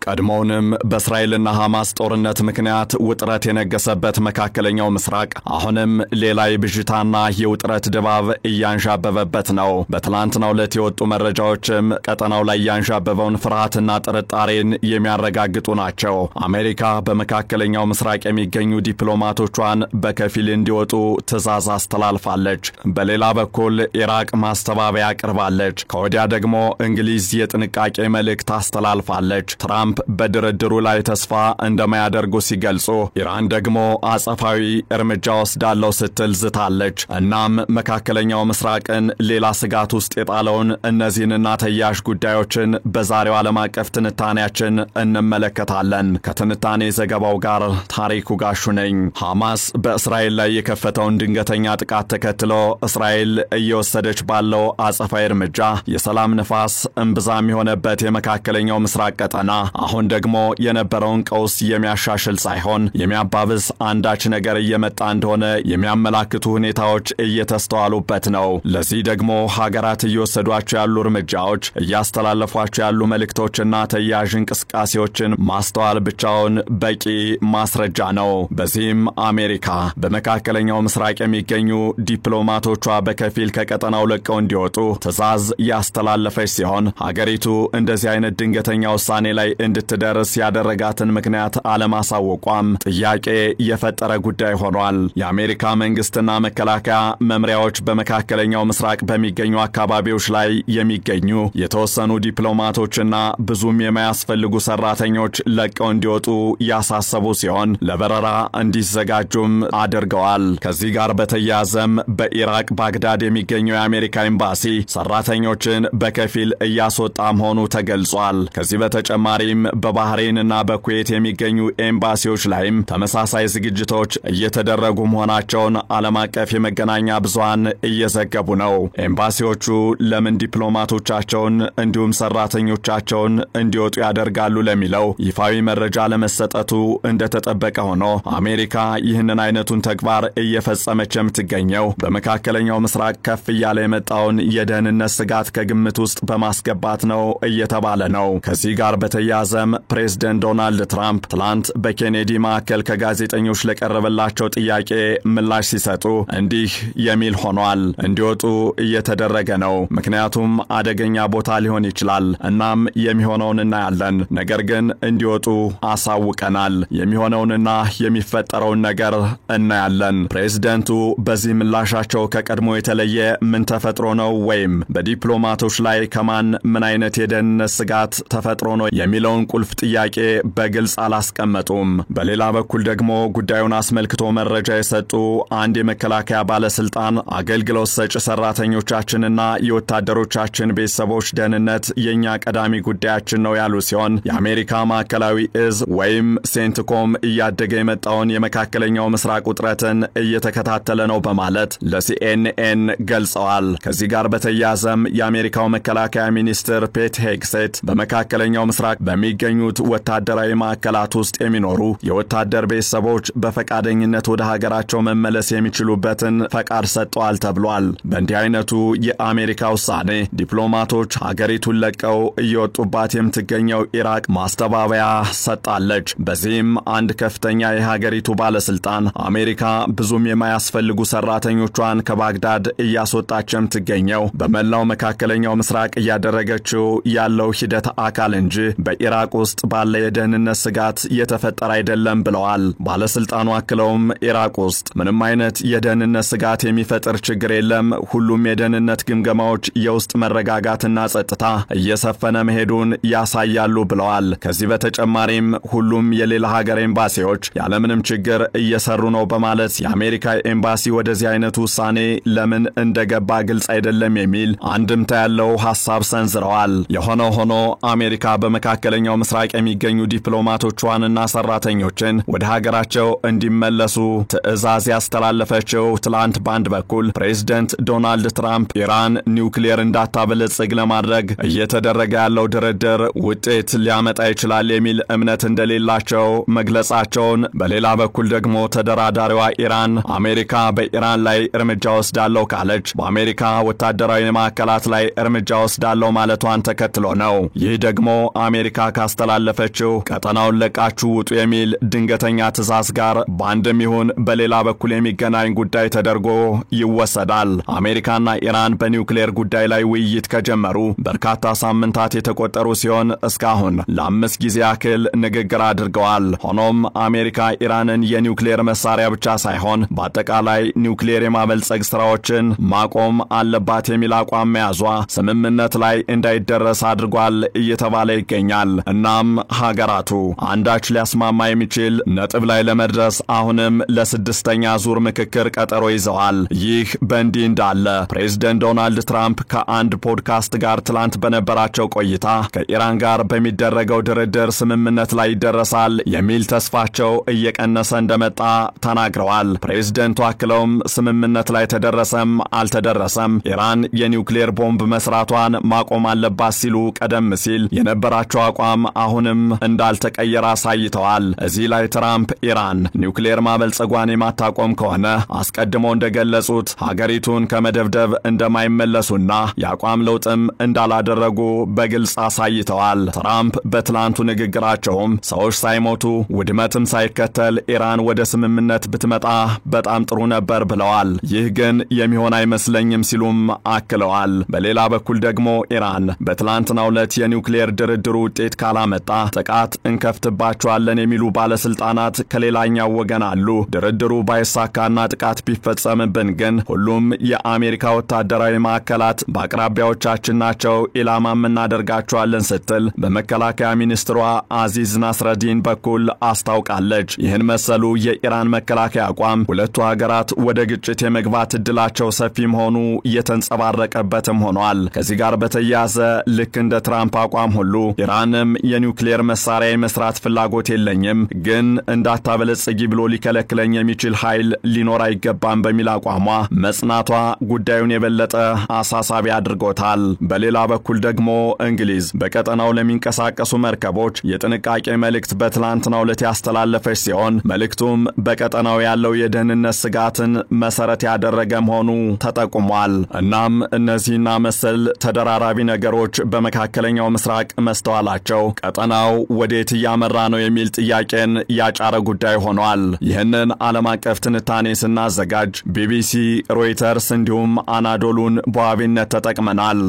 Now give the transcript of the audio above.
ቀድሞውንም በእስራኤልና ሐማስ ጦርነት ምክንያት ውጥረት የነገሰበት መካከለኛው ምስራቅ አሁንም ሌላ የብዥታና የውጥረት ድባብ እያንዣበበበት ነው። በትላንትናው ዕለት የወጡ መረጃዎችም ቀጠናው ላይ ያንዣበበውን ፍርሃትና ጥርጣሬን የሚያረጋግጡ ናቸው። አሜሪካ በመካከለኛው ምስራቅ የሚገኙ ዲፕሎማቶቿን በከፊል እንዲወጡ ትዕዛዝ አስተላልፋለች። በሌላ በኩል ኢራቅ ማስተባበያ አቅርባለች። ከወዲያ ደግሞ እንግሊዝ የጥንቃቄ መልእክት አስተላልፋለች። ትራምፕ በድርድሩ ላይ ተስፋ እንደማያደርጉ ሲገልጹ ኢራን ደግሞ አጸፋዊ እርምጃ ወስዳለው ስትል ዝታለች። እናም መካከለኛው ምስራቅን ሌላ ስጋት ውስጥ የጣለውን እነዚህንና ተያያዥ ጉዳዮችን በዛሬው ዓለም አቀፍ ትንታኔያችን እንመለከታለን። ከትንታኔ ዘገባው ጋር ታሪኩ ጋሹ ነኝ። ሐማስ በእስራኤል ላይ የከፈተውን ድንገተኛ ጥቃት ተከትሎ እስራኤል እየወሰደች ባለው አጸፋዊ እርምጃ የሰላም ንፋስ እምብዛም የሆነበት የመካከለኛው ምስራቅ ቀጠና አሁን ደግሞ የነበረውን ቀውስ የሚያሻሽል ሳይሆን የሚያባብስ አንዳች ነገር እየመጣ እንደሆነ የሚያመላክቱ ሁኔታዎች እየተስተዋሉበት ነው። ለዚህ ደግሞ ሀገራት እየወሰዷቸው ያሉ እርምጃዎች፣ እያስተላለፏቸው ያሉ መልእክቶችና ተያያዥ እንቅስቃሴዎችን ማስተዋል ብቻውን በቂ ማስረጃ ነው። በዚህም አሜሪካ በመካከለኛው ምስራቅ የሚገኙ ዲፕሎማቶቿ በከፊል ከቀጠናው ለቀው እንዲወጡ ትዕዛዝ ያስተላለፈች ሲሆን ሀገሪቱ እንደዚህ አይነት ድንገተኛ ውሳኔ ላይ እንድትደርስ ያደረጋትን ምክንያት አለማሳወቋም ጥያቄ የፈጠረ ጉዳይ ሆኗል። የአሜሪካ መንግስትና መከላከያ መምሪያዎች በመካከለኛው ምስራቅ በሚገኙ አካባቢዎች ላይ የሚገኙ የተወሰኑ ዲፕሎማቶችና ብዙም የማያስፈልጉ ሰራተኞች ለቀው እንዲወጡ ያሳሰቡ ሲሆን ለበረራ እንዲዘጋጁም አድርገዋል። ከዚህ ጋር በተያያዘም በኢራቅ ባግዳድ የሚገኘው የአሜሪካ ኤምባሲ ሰራተኞችን በከፊል እያስወጣ መሆኑ ተገልጿል። ከዚህ በተጨማሪም በባህሬንና በኩዌት የሚገኙ ኤምባሲዎች ላይም ተመሳሳይ ዝግጅቶች እየተደረጉ መሆናቸውን ዓለም አቀፍ የመገናኛ ብዙሃን እየዘገቡ ነው። ኤምባሲዎቹ ለምን ዲፕሎማቶቻቸውን እንዲሁም ሰራተኞቻቸውን እንዲወጡ ያደርጋሉ ለሚለው ይፋዊ መረጃ ለመሰጠቱ እንደተጠበቀ ሆኖ አሜሪካ ይህንን አይነቱን ተግባር እየፈጸመች የምትገኘው በመካከለኛው ምስራቅ ከፍ እያለ የመጣውን የደህንነት ስጋት ከግምት ውስጥ በማስገባት ነው እየተባለ ነው። ከዚህ ጋር በተያያዘም ፕሬዝዳንት ዶናልድ ትራምፕ ትላንት በኬኔዲ ማዕከል ከጋዜጠኞች ለቀረበላቸው ጥያቄ ምላሽ ሲሰጡ እንዲህ የሚል ሆኗል። እንዲወጡ እየተደረገ ነው፣ ምክንያቱም አደገኛ ቦታ ሊሆን ይችላል። እናም የሚሆነውን እናያለን። ነገር ግን እንዲወጡ አሳውቀናል። የሚሆነውንና የሚፈጠረውን ነገር እናያለን። ፕሬዝዳንቱ በዚህ ምላሻቸው ከቀድሞ የተለየ ምን ተፈጥሮ ነው ወይም በዲፕሎማቶች ላይ ከማን ምን አይነት የደህንነት ስጋት ተፈጥሮ ነው የሚለውን ቁልፍ ጥያቄ በግልጽ አላስቀመጡም። በሌላ በኩል ደግሞ ጉዳዩን አስመልክቶ መረጃ የሰጡ አንድ የመከላከያ ባለስልጣን አገልግሎት ሰጪ ሰራተኞቻችንና የወታደሮቻችን ቤተሰቦች ደህንነት የኛ ቀዳሚ ጉዳያችን ነው ያሉ ሲሆን የአሜሪካ ማዕከላዊ እዝ ወይም ሴንትኮም እያደገ የመጣውን የመካከለኛው ምስራቅ ውጥረትን እየተከታተለ ነው በማለት ለሲኤንኤን ገልጸዋል። ከዚህ ጋር በተያያዘም የአሜሪካው መከላከያ ሚኒስትር ፔት ሄግሴት በመካከለኛው ምስራቅ በሚገኙት ወታደራዊ ማዕከላት ውስጥ የሚኖሩ የወታደር ቤተሰቦች በፈቃደኝነት ወደ ሀገራቸው መመለስ የሚችሉበትን ፈቃድ ሰጥተዋል ተብሏል። በእንዲህ አይነቱ የአሜሪካ ውሳኔ ዲፕሎማቶች ሀገሪቱን ለቀው እየወጡባት የምትገኘው ኢራቅ ማስተባበያ ሰጣለች። በዚህም አንድ ከፍተኛ የሀገሪቱ ባለስልጣን አሜሪካ ብዙም የማያስፈልጉ ሰራተኞቿን ከባግዳድ እያስወጣች የምትገኘው በመላው መካከለኛው ምስራቅ እያደረገችው ያለው ሂደት አካል እንጂ በኢራቅ ውስጥ ባለ የደህንነት ስጋት የተፈጠረ አይደለም ብለዋል። ባለስልጣኑ አክለውም ኢራቅ ውስጥ ምንም አይነት የደህንነት ስጋት የሚፈጥር ችግር የለም፣ ሁሉም የደህንነት ግምገማዎች የውስጥ መረጋጋትና ጸጥታ እየሰፈነ መሄዱን ያሳያሉ ብለዋል። ከዚህ በተጨማሪም ሁሉም የሌላ ሀገር ኤምባሲዎች ያለምንም ችግር እየሰሩ ነው በማለት የአሜሪካ ኤምባሲ ወደዚህ አይነቱ ውሳኔ ለምን እንደገባ ግልጽ አይደለም የሚል አንድምታ ያለው ሐሳብ ሰንዝረዋል። የሆነው ሆኖ አሜሪካ በመካከለኛው ምስራቅ የሚገኙ ዲፕሎማቶቿንና ሰራተኞችን ወደ ሀገራቸው እንዲመለሱ ትዕዛዝ ያስተላለፈችው ትላንት ባንድ በኩል ፕሬዝዳንት ዶናልድ ትራምፕ ኢራን ኒውክሌር እንዳታበለጽግ ለማድረግ እየተደረገ ያለው ድርድር ውጤት ሊያመጣ ይችላል የሚል እምነት እንደሌላቸው መግለጻቸውን፣ በሌላ በኩል ደግሞ ተደራዳሪዋ ኢራን አሜሪካ በኢራን ላይ እርምጃ ወስዳለው ካለች በአሜሪካ ወታደራዊ ማዕከላት ላይ እርምጃ ወስዳለው ማለቷን ተከትሎ ነው። ይህ ደግሞ አሜሪካ ካስተላለፈችው ቀጠናውን ለቃችሁ ውጡ የሚል ድንገተኛ ትዕዛዝ ጋር በአንድም ይሁን በሌላ በኩል የሚገናኝ ጉዳይ ተደርጎ ይወሰዳል። አሜሪካና ኢራን በኒውክሌር ጉዳይ ላይ ውይይት ከጀመሩ በርካታ ሳምንታት የተቆጠሩ ሲሆን እስካሁን ለ5 ጊዜ ያክል ንግግር አድርገዋል። ሆኖም አሜሪካ ኢራንን የኒውክሌር መሳሪያ ብቻ ሳይሆን በአጠቃላይ ኒውክሌር የማበልጸግ ስራዎችን ማቆም አለባት የሚል አቋም መያዟ ስምምነት ላይ እንዳይደረስ አድርጓል እየተባለ ይገኛል። እናም ሀገራቱ አንዳች ሊያስማማ የሚችል ነጥብ ላይ ለመድረስ አሁንም ለ6ኛ ዙር ምክክር ቀጠሮ ይዘዋል። ይህ በእንዲህ እንዳለ ፕሬዝዳንት ዶናልድ ትራምፕ ከአንድ ፖድካስት ጋር ትላንት በነበራቸው ቆይታ ከኢራን ጋር በሚደረገው ድርድር ስምምነት ላይ ይደረሳል የሚል ተስፋቸው እየቀነሰ እንደመጣ ተናግረዋል። ፕሬዝዳንቱ አክለውም ስምምነት ላይ ተደረሰም አልተደረሰም ኢራን የኒውክሌር ቦምብ መስራቷን ማቆም አለባት ሲሉ ቀደም ሲል የነበራቸው አቋም አሁንም እንዳልተቀየረ አሳይተዋል። እዚህ ላይ ትራምፕ ኢራን ኒውክሌር ማበልጸጓን የማታቆም ከሆነ አስቀድመው እንደገለጹት ሀገሪቱን ከመደብደብ እንደማይመለሱና የአቋም ለውጥም እንዳላደረጉ በግልጽ አሳይተዋል። ትራምፕ በትላንቱ ንግግራቸውም ሰዎች ሳይሞቱ ውድመትም ሳይከተል ኢራን ወደ ስምምነት ብትመጣ በጣም ጥሩ ነበር ብለዋል። ይህ ግን የሚሆን አይመስለኝም ሲሉም አክለዋል። በሌላ በኩል ደግሞ ኢራን በትላንትናው ዕለት የኒውክሌር ድርድሩ ውጤት ካላመጣ ጥቃት እንከፍትባቸዋለን የሚሉ ባለስልጣናት ከሌላኛው ወገን አሉ። ድርድሩ ባይሳካና ጥቃት ቢፈጸምብን ግን ሁሉም የአሜሪካ ወታደራዊ ማዕከላት በአቅራቢያዎቻችን ናቸው፣ ኢላማም እናደርጋቸዋለን ስትል በመከላከያ ሚኒስትሯ አዚዝ ናስረዲን በኩል አስታውቃለች። ይህን መሰሉ የኢራን መከላከያ አቋም ሁለቱ ሀገራት ወደ ግጭት የመግባት እድላቸው ሰፊ መሆኑ እየተንጸባረቀበትም ሆኗል። ከዚህ ጋር በተያያዘ ልክ እንደ ትራምፕ አቋም ሁሉ ኢራንም የኒውክሌር መሳሪያ የመስራት ፍላጎት የለኝም፣ ግን እንዳታበለጽጊ ብሎ ሊከለክለኝ የሚችል ኃይል ሊኖር አይገባም በሚል አቋሟ መጽናቷ ጉዳዩን የበለጠ አሳሳቢ አድርጎታል። በሌላ በኩል ደግሞ እንግሊዝ በቀጠናው ለሚንቀሳቀሱ መርከቦች የጥንቃቄ መልእክት በትላንትናው ዕለት ያስተላለፈች ሲሆን መልእክቱም በቀጠናው ያለው የደህንነት ስጋትን መሰረት ያደረገ መሆኑ ተጠቁሟል። እናም እነዚህና መሰል ተደራራቢ ነገሮች በመካከለኛው ምስራቅ መስተዋላቸው ቀጠናው ወዴት እያመራ ነው የሚል ጥያቄን ያጫረ ጉዳይ ሆኗል። ይህንን ዓለም አቀፍ ትንታኔ ስናዘጋጅ ቢቢሲ፣ ሮይተርስ እንዲሁም አናዶሉን በዋቢነት ተጠቅመናል።